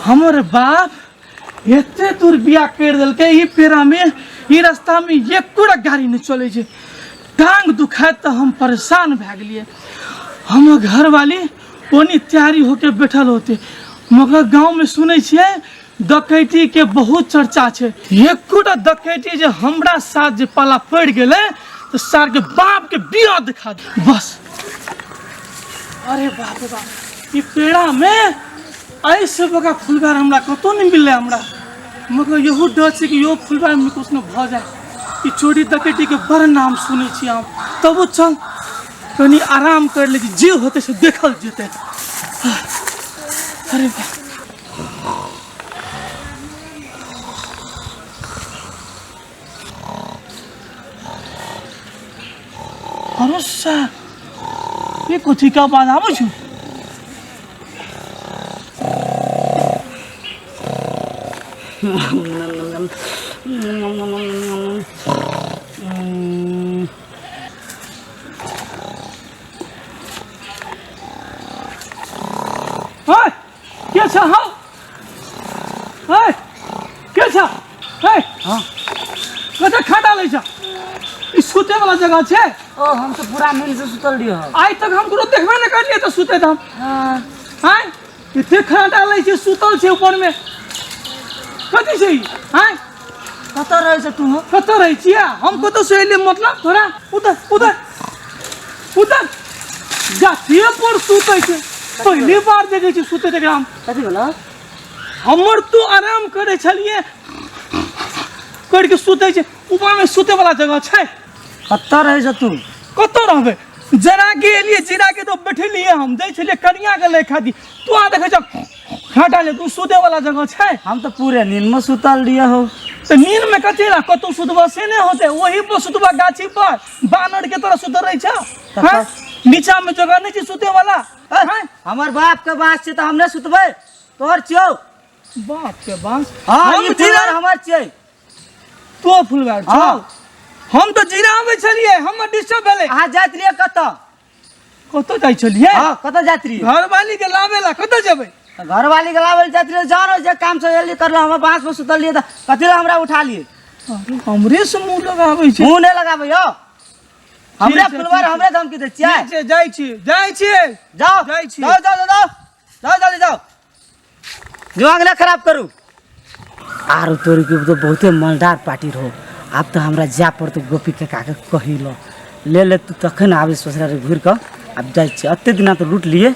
हमारे बाप एते दूर बिया कर दिल के ई पेरा में ई रास्ता में एक पूरा गाड़ी नहीं चले छे। टांग दुखाए तो हम परेशान भए गेलिए। हम घर वाली ओनी तैयारी होके बैठल होते, मगर गांव में सुने छिए डकैती के बहुत चर्चा है। एकोटा डकैती जे हमरा साथ जे पाला पड़ गए तो सार के बाप के बिया दिखा दे बस। अरे बाप रे बाप, ये पेड़ा में ऐसे बगा फुलबार हमरा कतो नहीं मिले हमरा, मगर यहू डर से कि यो फुलबार में कुछ न भ जाए। ये चोरी डकैती के बड़ नाम सुने छी हम, तब चल कनी आराम कर ले, जे होते से देखल जेते। अरे बाप, अरे सा ये कथी का बात आबे छु? क्या छ हाँ क्या छ कता खाता ले छ? ई सुते वाला जगह छे। ओ हम तो पूरा नींद से सुतल रही हो। आज तक हम करो देखबे न करलिए तो सुते हम। हां इते खाता ले छे, सुतल छे ऊपर में कथी छै? हां कत रहे छ तू? कत रहे छिया हम कत सोइले मतलब थोड़ा उधर उधर उधर जातिए पर सुते छे। पहली बार देखे छी सुते देखे हम। कथी बोला? हमर तू आराम करे छलिए करके सुते छे, ऊपर में सुते वाला जगह छै। कत रहे छ तू? कत रहबे? जरा के लिए जीरा के तो बैठलिए हम दे छलिए कनिया के ले खादी। तू आ देखे छ खाटा ले, तू सुते वाला जगह छै। हम तो पूरे नींद में सुतल रही हो। तो नींद में कथी ला कतौ सुतबा से नहीं होते, वही पर सुतबा गाछी पर बानर के तरह सुत रही छ। हां नीचा में जगह नहीं छै सुते वाला। हां हमर बाप के बांस छै तो हमने सुतबे? तोर छियो बाप के बांस? हां ये जीरा हमर छै। तो फुलबार छ। हम तो जीरा आवे छलिए, हम डिस्टर्ब भेले। आ जात रहिए कत? कत जाय छलिए? हां कत जात रहिए? घर वाली के लावेला कत जेबे? घर वाली के लावे जात रहिए, जानो जे काम से जल्दी कर लो। हम बांस में सुतल रहिए त कथि ला हमरा उठा लिए? अरे हमरे से मुंह लगावे छै। मुंह नहीं लगाबे यो, हमरे फुलबार हमरे धमकी दे छियै। जाय छी जाओ जाय छी। जाओ जाओ जाओ जाओ जल्दी जाओ, दिमाग ना खराब करू। आरो तोरी के तो बहुते मलदार पार्टी रहो। अब तो हमरा जा पर तो गोपी के काके कहि लो ले ले तू तखन आवे ससुरा रे घुर के। अब जाय छी, अत्ते दिना तो लूट लिए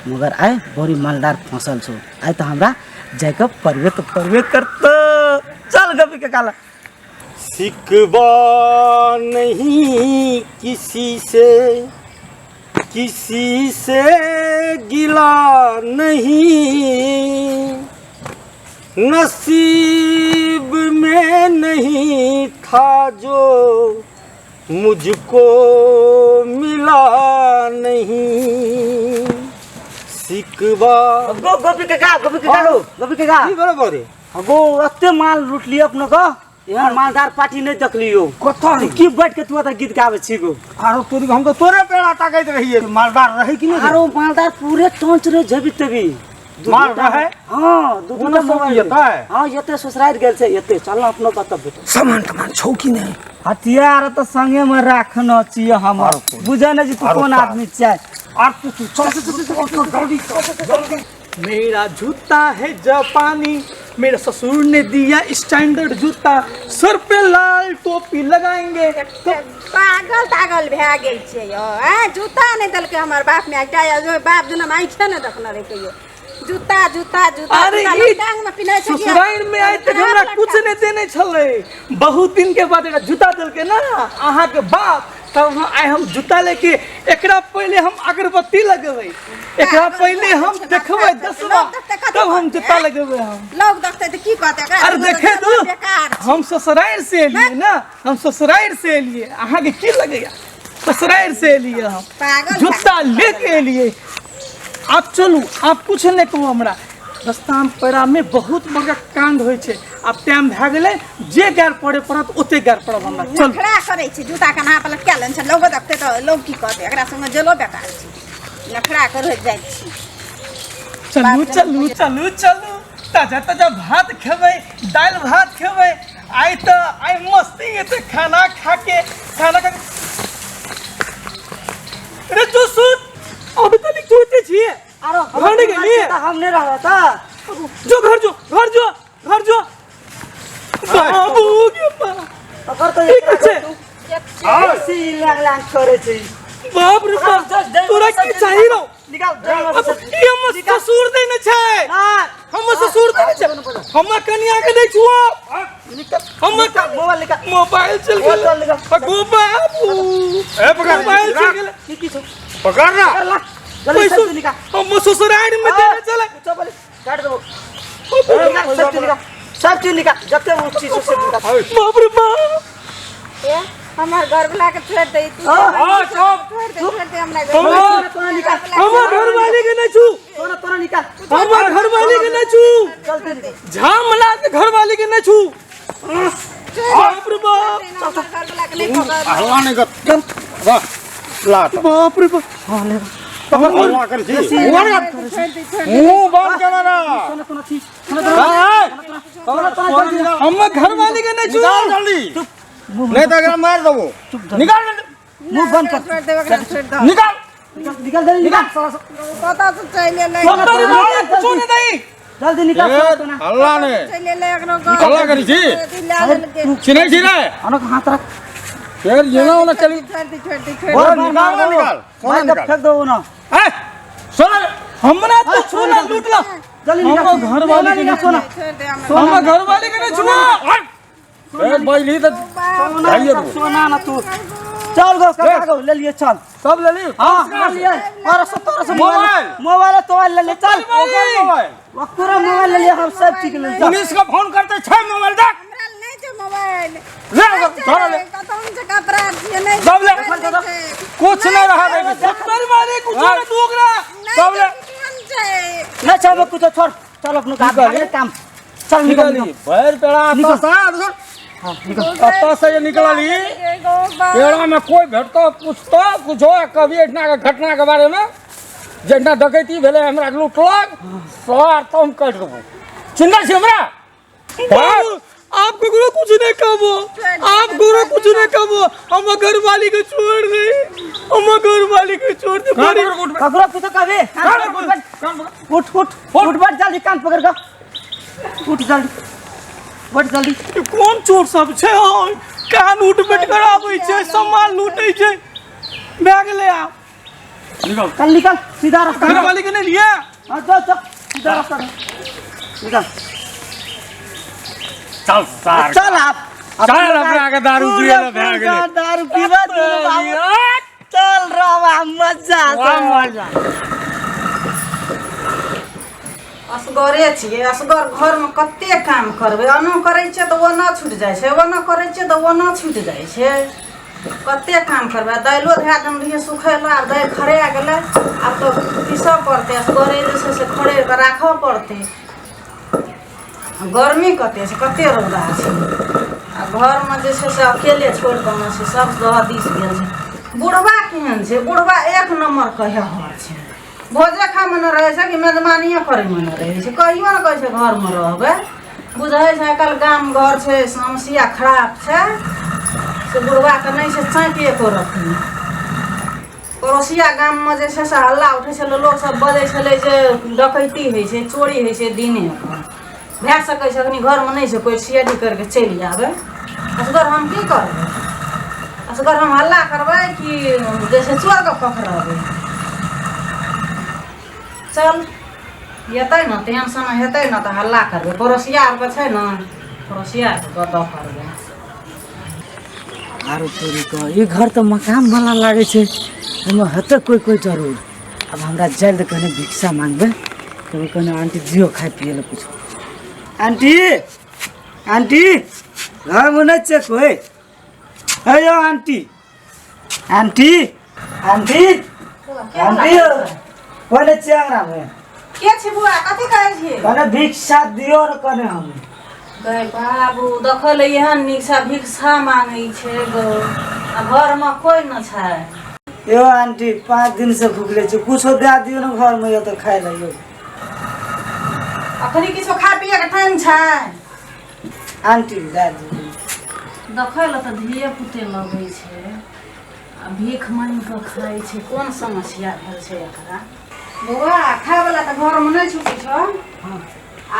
मगर आए बड़ी मालदार फसल छो। आए तो हमरा जाके परवेत करत। चल गोपी के काला। सिकवा नहीं किसी से गिला नहीं, नसीब में नहीं था जो मुझको मिला नहीं। सिकवा गोपी के का गोपी के का की बराबर है। अगो अत्ते माल लूट लिए अपने को। यहाँ मालदार पार्टी नहीं देख लियो। कथा की बैठ के तू गीत गावे छी गो। आरो तोरी हम तो तोरे पेड़ा ताकत रहिए, मालदार रहे कि नहीं? आरो मालदार पूरे टोंच रे जबी तबी माल रहे। हां दुगुना मोबाइल येता है। हां येते ससुराल गेल छे। येते चल अपनो बता बेटा। सामान छौ कि नहीं? हथियार तो संगे में रखना चाहिए हमर। बुझे न जी तू कौन आदमी छै। और तू चल जल्दी। मेरा जूता है जापानी, मेरे ससुर ने दिया स्टैंडर्ड जूता, सर पे लाल टोपी लगाएंगे। तो पागल भे गेल छे यो। जूता नहीं दल के हमर बाप में आइटा जो बाप जना माई छे न देखना रे कहियो जूता जूता जूता। अरे टांग में पिनै छै। ससुराल में आए तक हमरा कुछ नहीं देने छले। बहुत दिन के बाद एटा जूता दल के ना अहाँ के बाप, तब आए हम जूता लेके। एकरा पहले हम अगरबत्ती लगेबै, एकरा पहले हम देखबै 10 बार, तब हम जूता लगेबै। हम लोग देखते त की कहते एकरा? अरे देखे तू हम ससुराल से एलिए ना, हम ससुराल से एलिए। अहाँ के की लगेया? ससुराल से एलिए हम जूता लेके एलिए। आप चलू, आप कुछ नहीं कहू हमरा। रास्ता में पैरा में बहुत बड़का कांड होय छे। अब टाइम भए गेलै, जे गार पड़े पड़त ओते गार पड़ब हमरा। चल नखरा करे छी जूता के ना पलट के लन छ। लोग देखते तो लोग की कहते एकरा संग जलो बेकार छी। नखरा कर हो जाय छी। चलू चलू चलू चलू ताजा ताजा भात खेबै दाल भात खेबै आई मस्ती एते खाना खा के अरे जो सुन अभी तो लिख छोड़ते छिए घर नहीं गेली हमने रहा था जो घर जो बाबू के अगर तो ठीक है ऐसी लांग छोड़े छी बाप रे बाप तोरा की चाहिए रो निकाल अब ये हम ससुर दे न छै हम ससुर दे न छै हम कन्या के नहीं छुआ हम मोबाइल चल गेल गो बाबू ए पकड़ मोबाइल चल गेल की पकड़ ना जल्दी निकाल हम ससुराल में देने चले चल काट दो सब चीज निकाल जब तक वो चीज से निकाल बाप रे बाप ए हमार घर वाला के छोड़ दे तू छोड़ दे हमरा तोरा निकाल हम घर वाले के नहीं छू तोरा निकाल हम घर वाले के नहीं छू चलते निकाल झामला के घर वाले के नहीं छू बाप रे बाप घर वाला के नहीं पकड़ हल्ला नहीं कर वाह ला बाप रे बाप हल्ला कर छी छोड़ दे मुंह बंद कर ना हम घर वाले के नहीं छू निकाल जल्दी नहीं तो अगर मार दो निकाल मुंह बंद कर छोड़ दे छोड़ दे निकाल निकाल जल्दी निकाल पता तो चले ले कुछ नहीं नहीं जल्दी निकाल हल्ला ने चले ले एकरो हल्ला करी छी चिनै छी रे अनक हाथ रख फिर ये ना होना चली छोड़ दे और निकाल ना निकाल सोना निकाल फेंक दो ना ए सोना हमरा तो छूना लूट ला जल्दी हम निकाल घर वाले के नहीं सोना छोड़ दे हमरा हम घर वाले के नहीं छुआ ए बैली तो चाहिए तो सोना ना तू चल गो काका गो ले लिए चल सब ले ली हां ले लिए और 17 मोबाइल तो ले ले चल मोबाइल पूरा मोबाइल ले लिए हम सब ठीक ले चल पुलिस का फोन करते छ मोबाइल देख हमरा नहीं छै मोबाइल ले थोड़ा ले कतौन से कपड़ा छिए नहीं सब ले कुछ नहीं रहा रे घर वाले कुछ नहीं दूगरा सब ले ना चाहे कुछ छोड़ चल अपना काम चल निकल पैर पेड़ा आता से ये निकला ली पेड़ा में कोई भेटतो पूछतो कुछ हो कभी इतना का घटना के बारे में जेना डकैती भेले हमरा लूटलक सर तुम कट दबो चिंता छी हमरा आप गुरु कुछ नहीं कहो आप गुरु कुछ नहीं कहो हम घर वाली को छोड़ दे हम घर वाली को छोड़ दे ककरो कुछ कबे उठ बैठ जल्दी कान पकड़ के उठ जल्दी बैठ जल्दी कौन चोर सब छे कान उठ बैठ कर आबै छे सामान लूटै छे भाग ले आ निकल सीधा रास्ता घर वाली के नहीं लिया हां चल सीधा रास्ता निकल चल सार चल आप चल अपना के दारू पिए ले भाग ले दारू पीवा चल रवा मजा मजा असगरे छियै असगर घर में कते काम करबै अनो करै छै तऽ ओना छूट जाइ छै ओना करै छै तऽ ओना छूट जाइ छै कते काम करबै दाइलो धै दम रहिए सुखैला आब दाइ खड़ा गेलै आब तो पीसऽ पड़तै असगरे जे छै से खड़े के राखऽ पड़तै गर्मी कते छै कते रौदा छै आ घर में जे छै से अकेले छोड़ कऽ छै सब दह दिस गेल छै बुढ़वा केहन छै बुढ़वा एक नंबर कहे हर छै भोजे खा में न रहे छै कि मेजबानिए करे में न रहे छै कहियो न कहै छै घर में रहबै बुझै छै कल गाम घर छै समस्या खराब छै से बुढ़वा के नहीं छै चाँपे एको रखनी पड़ोसिया गाम में जे छै से हल्ला उठै छलै लोग सब बजै छलै जे डकैती होइ छै चोरी होइ छै दिने भए सकै छै अखनी घर में नहीं छै कोई सीआईडी करके चलि जाबै असगर हम की करबै असगर हम हल्ला करबै कि जैसे चोर के पकड़बै चल हेतै न टेंशन हेतै न तऽ हल्ला करबै पड़ोसिया आरके छै न पड़ोसिया कतऽ करबै आरो तोरी को ये घर तो मकान वाला लागे छे एमे हते कोई जरूर अब हमरा जल्द कने भिक्षा मांगबे तो कने आंटी जियो खाए पिए ले कुछ आंटी आंटी घर में नहीं छे कोई हेयो आंटी आंटी आंटी आंटी कोने चेंगरा में के छी बुआ कथी कहै छी कने भिक्षा दियो न कने हम गए बाबू देखल एहन नीचा भिक्षा मांगै छै गो आ घर में कोई न छै यो आंटी 5 दिन से भूखले छी कुछो दे दियो न घर में यो तो खाए ले यो अखनी किछो खा पिए के टाइम छै आंटी दादी देखै ल त धिये पुते लगै छै आ भीख मांगि कऽ खाइ छै कोन समस्या भेल छै एकरा बौआ खाय वाला त घर में नहीं छुटी छ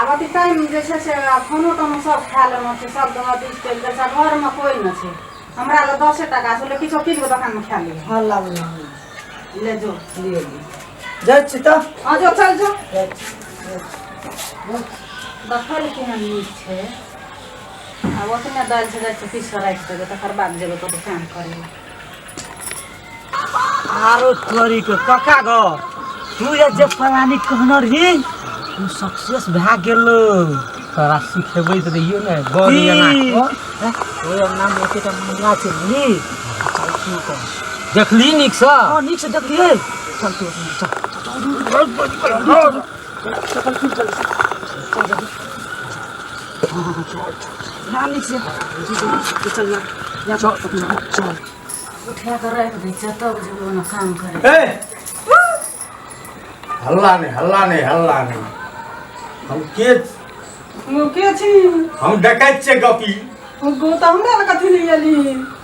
आब अति टाइम जे छै से खानो तानो सब खा लेना छै सब दवा दिस चलि जाइ छै घर में कोई न छै हमरा ल 10 टका छै किछो कीन के दुकान में खा ले हल्ला ले जो ले जाइ छी त आ जो चल जो देखल केहन नीक छै आ ओतने दालि से जाइ छै पीस कऽ राखि देबै तकर बाद जेबै तो दुकान करे आरो तोरी के कका गो तू ये जे फलानी कहना रही तू सक्सेस भए गेलो तोरा सिखेबै त रहियो ने गौर जना ओए नाम एकेटा मंगला छै नी चल तू कर देखली नीक सँ हां नीक से देखलिए चल तू नानी से चल या चल उठा कर राखि दै छै तब जेबै ओना काम करे ए हल्ला नहीं हम के छी हम डकैत छै गपी गो त हमरा ल कथि ले एली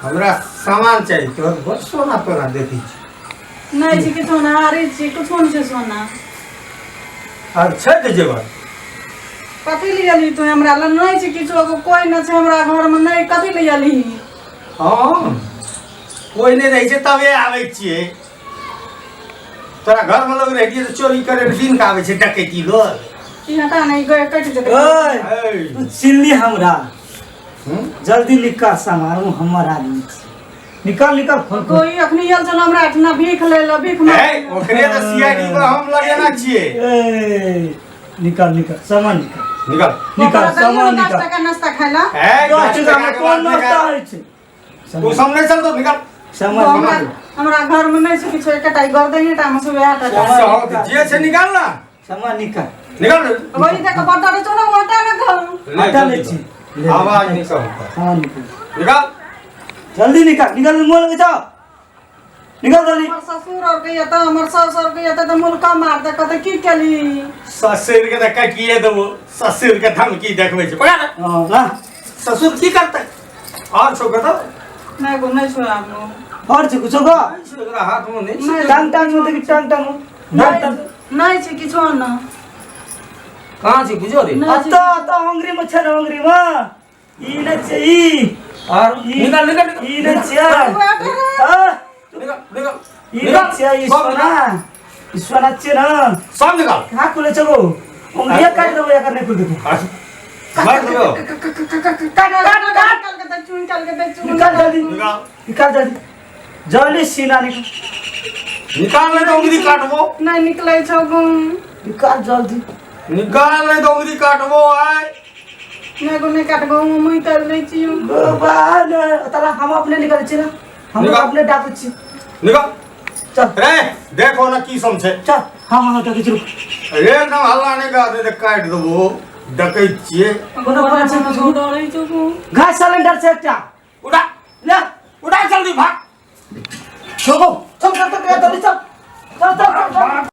हमरा सामान चाहिए तोहर बहुत सोना तोरा देखी छी नहीं छी किछो ना हारे छी कुछो नहीं छै सोना आर छै त जेवर कथि ले एली तू हमरा ल नहीं छी किछो कोई न छै हमरा घर में नहीं कथि ले एली हाँ कोई नहीं रही छै तबे आबै छियै तोरा घर में लोग रहिए तो चोरी करे दिन का आवे छै डकैती लोग ई हटा नहीं गए कट जेतै ओए ए, तू चिल्ली हमरा हम्म? जल्दी निकाल सामान वो हमर आदमी छै निकाल खोल कोई अखनी यल चल हमरा इतना भीख ले लो भीख मांग ए, ओकरे तो सीआईडी पर हम लगेना छियै ए निकाल सामान निकाल निकाल सामान 10 निकाल टका नाश्ता खाइला ए, 10 टका में के कौन बाद नाश्ता निकाल। होइ छै तू सामने चल तो निकाल सामान निकाल हमरा घर में नहीं छै किछो एकटा गर्दनी टा में सब आटा अच्छा, जे छै निकाल ना सामान निकाल निकाल वही तक बड़ा रे चलो ओटा ना घर आटा ले छी आवाज नहीं सब सामान निकाल निकाल जल्दी निकाल मोल लगे जाओ निकाल जल्दी हमर ससुर और के त हमर सास और के त मुल्का मार दे कत की केली ससुर के तो कटिए देबो ससुर के धमकी देखबै छै पकड़ हां ना ससुर की करतै और छो कतो नहीं गो नहीं छो आपनो और छै कुछो गो एकरा हाथ में नहीं टांग में देखि टांग नहीं छै किछो न कहां छै बुझो रे अत्ता अंगरी में छै अंगरी में ई न छै ई और निकाल ई न छै हां निकाल ई न छै ई सोना छै ना सब निकाल कहाँ खुले छगो उंगलियां काट देबो या करने खुल देबो मार दो निकाल जल्दी निकाल जल्दी जल्दी सीना निकाल नहीं तो उंगली काटबो नहीं निकले छो गो निकाल जल्दी निकाल नहीं तो उंगली काटबो आय नहीं गो नहीं काट गो मुई कर ले छी बाबा तला हम अपने निकाल छी ना हम निकाल। अपने डाकू छी निकाल चल रे देखो ना की समझे चल हां डाकू छी एकदम हल्ला नहीं का दे काट देबो डकैत छियै कोनो बात छै कुछ डरै छो गो घास सिलेंडर से एकटा उठा ले उठा जल्दी भाग छोगो चल चल चल चल चल